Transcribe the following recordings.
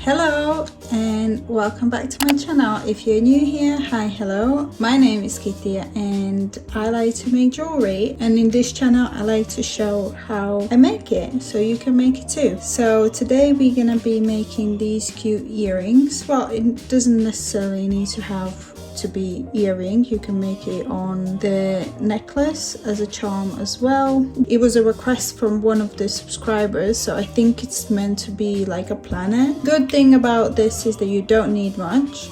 Hello and welcome back to my channel. If you're new here, hi, hello, my name is Kitija and I like to make jewelry, and in this channel I like to show how I make it so you can make it too. So today we're gonna be making these cute earrings. Well, it doesn't necessarily need to have to be earring. You can make it on the necklace as a charm as well. It was a request from one of the subscribers, so I think it's meant to be like a planner. Good thing about this is that you don't need much.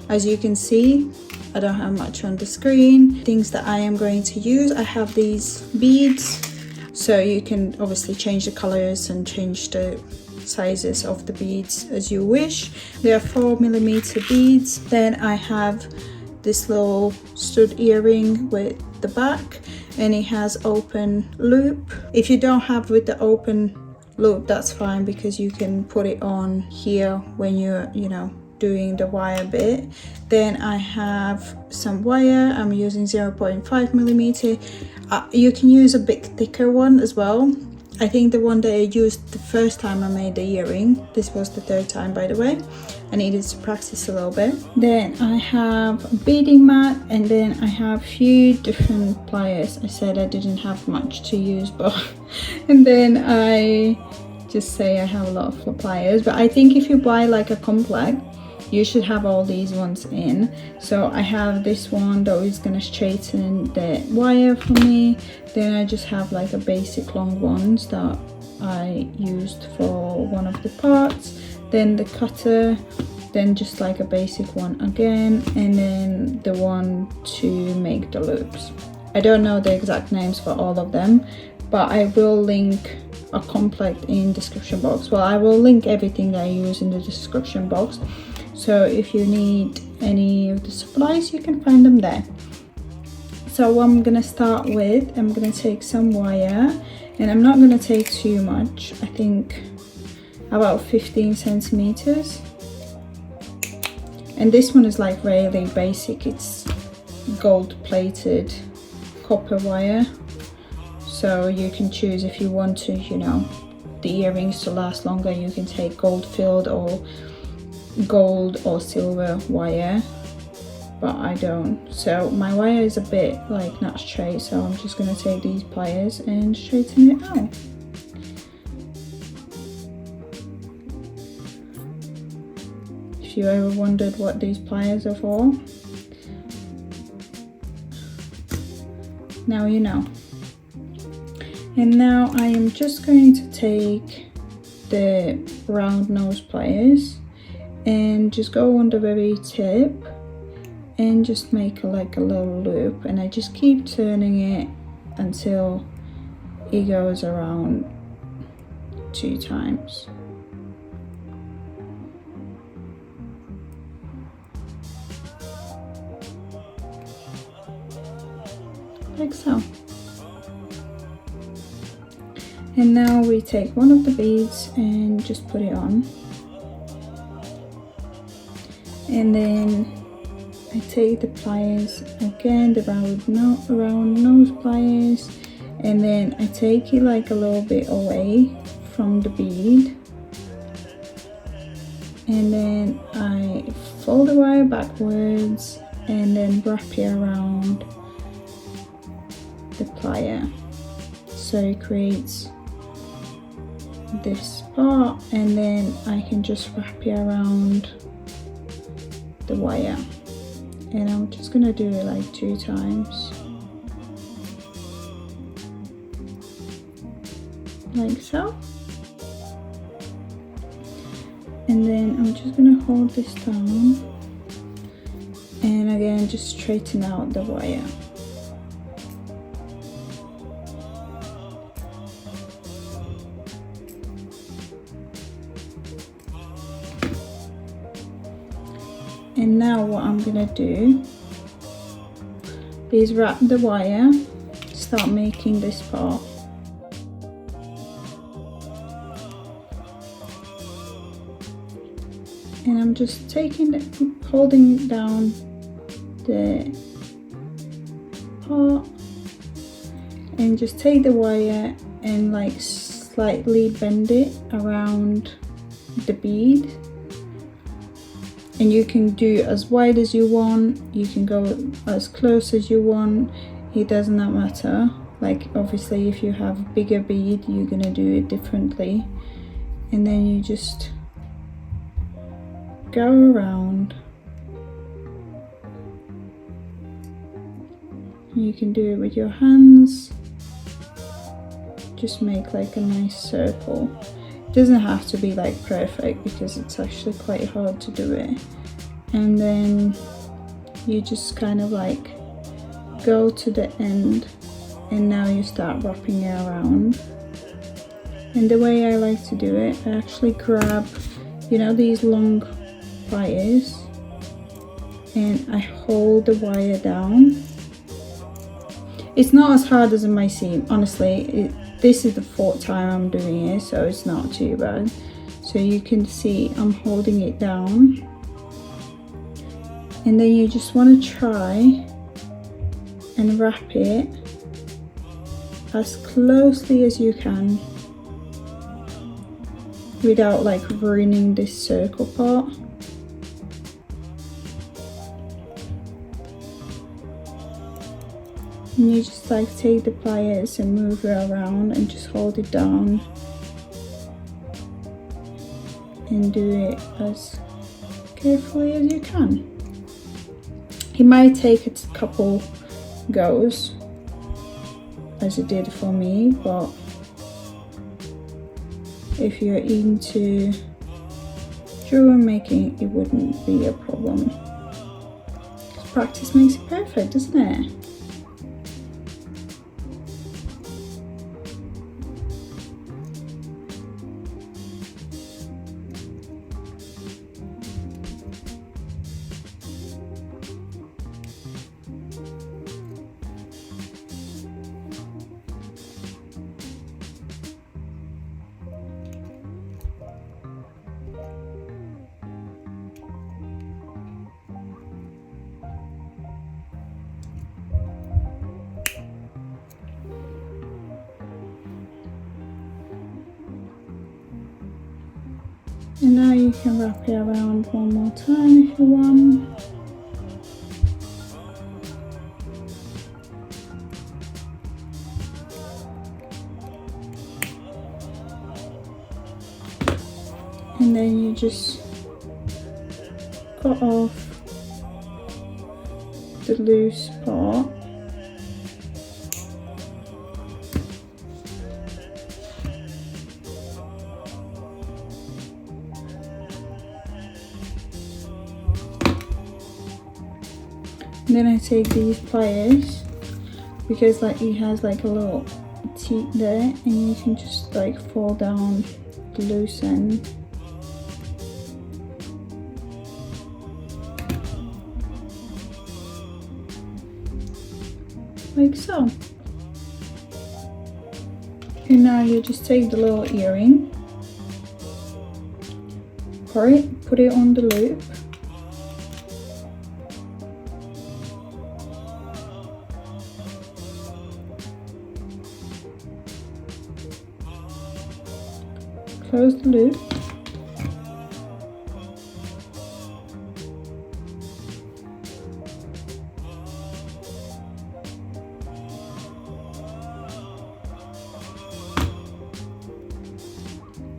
As you can see, I don't have much on the screen. Things that I am going to use, I have these beads, so you can obviously change the colors and change the sizes of the beads as you wish. They are 4mm beads. Then I have this little stud earring with the back, and it has open loop. If you don't have with the open loop, that's fine, because you can put it on here when you're doing the wire bit. Then I have some wire. I'm using 0.5mm. You can use a bit thicker one as well. I think the one that I used the first time I made the earring, this was the third time by the way, I needed to practice a little bit. Then I have a beading mat, and then I have a few different pliers. I said I didn't have much to use, but and then I just say I have a lot of pliers, but I think if you buy like a complex, you should have all these ones in. So I have this one that is gonna straighten the wire for me. Then I just have like a basic long ones that I used for one of the parts. Then the cutter, then just like a basic one again, and then the one to make the loops. I don't know the exact names for all of them, but I will link a complex in description box. Well, I will link everything that I use in the description box. So if you need any of the supplies, you can find them there. So what I'm gonna start with, I'm gonna take some wire, and I'm not gonna take too much. I think about 15 centimeters. And this one is like really basic. It's gold plated copper wire. So you can choose if you want to, the earrings to last longer, you can take gold filled or gold or silver wire, but I don't. So my wire is a bit like not straight, so I'm just gonna take these pliers and straighten it out. If you ever wondered what these pliers are for, now you know. And now I am just going to take the round nose pliers and just go on the very tip and just make like a little loop, and I just keep turning it until it goes around 2 times. Like so. And now we take one of the beads and just put it on. And then I take the pliers again, the round nose pliers, and then I take it like a little bit away from the bead, and then I fold the wire backwards and then wrap it around the plier, so it creates this part, and then I can just wrap it around the wire, and I'm just gonna do it like 2 times, like so. And then I'm just gonna hold this down and again just straighten out the wire. And now what I'm gonna do is wrap the wire, start making this part. And I'm just holding down the part, and just take the wire and like slightly bend it around the bead and you can do as wide as you want, you can go as close as you want, it does not matter. Like obviously if you have a bigger bead, you're gonna do it differently. And then you just go around. You can do it with your hands. Just make like a nice circle. It doesn't have to be like perfect because it's actually quite hard to do it. And then you just kind of like go to the end, and now you start wrapping it around. And the way I like to do it, I actually grab, you know, these long pliers, and I hold the wire down. It's not as hard as it might seem, honestly. This is the 4th time I'm doing it, so it's not too bad. So you can see I'm holding it down, and then you just want to try and wrap it as closely as you can without like ruining this circle part. And you just like take the pliers and move it around and just hold it down and do it as carefully as you can. It might take a couple goes as it did for me, but if you're into jewelry making, it wouldn't be a problem. Practice makes it perfect, doesn't it? And now you can wrap it around one more time if you want. And then you just cut off the loose part. And then I take these pliers, because like it has like a little teeth there, and you can just like fold down the loose end. Like so. And now you just take the little earring, put it on the loop, close the loop,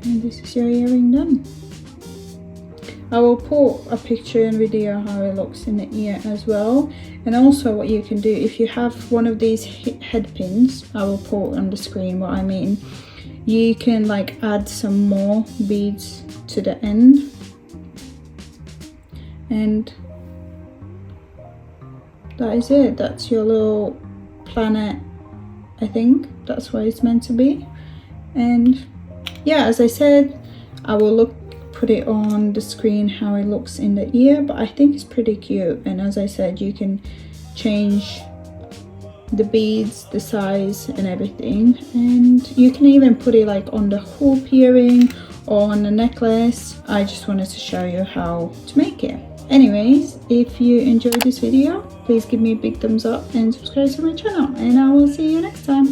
and this is your earring done. I will put a picture and video how it looks in the ear as well. And also what you can do, if you have one of these head pins, I will put on the screen what I mean. You can like add some more beads to the end, and that is it. That's your little planet. I think that's what it's meant to be. And yeah, as I said, I will put it on the screen how it looks in the ear, but I think it's pretty cute. And as I said, you can change the beads, the size and everything, and you can even put it like on the hoop earring or on the necklace. I just wanted to show you how to make it. Anyways, if you enjoyed this video, please give me a big thumbs up and subscribe to my channel, and I will see you next time.